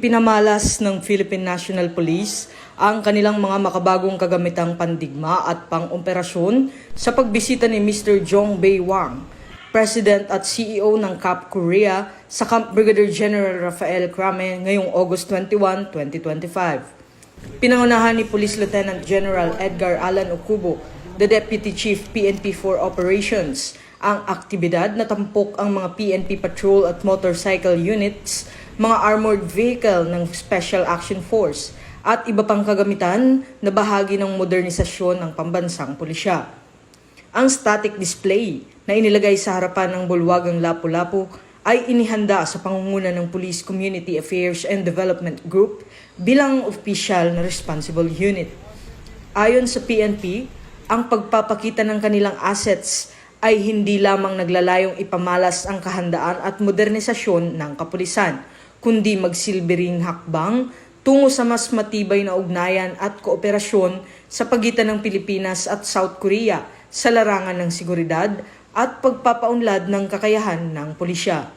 Ipinamalas ng Philippine National Police ang kanilang mga makabagong kagamitang pandigma at pang-operasyon sa pagbisita ni Mr. Jong Bae Wang, President at CEO ng CAP Korea sa Camp Brigadier General Rafael Crame ngayong August 21, 2025. Pinangunahan ni Police Lieutenant General Edgar Alan Okubo, the Deputy Chief PNP for Operations, ang aktibidad na tampok ang mga PNP patrol at motorcycle units, mga armored vehicle ng Special Action Force at iba pang kagamitan na bahagi ng modernisasyon ng pambansang pulisya. Ang static display na inilagay sa harapan ng bulwagang Lapu-Lapu ay inihanda sa pangunguna ng Police Community Affairs and Development Group bilang opisyal na responsible unit. Ayon sa PNP, ang pagpapakita ng kanilang assets ay hindi lamang naglalayong ipamalas ang kahandaan at modernisasyon ng kapulisan, kundi magsilbing hakbang tungo sa mas matibay na ugnayan at kooperasyon sa pagitan ng Pilipinas at South Korea sa larangan ng seguridad at pagpapaunlad ng kakayahan ng pulisya.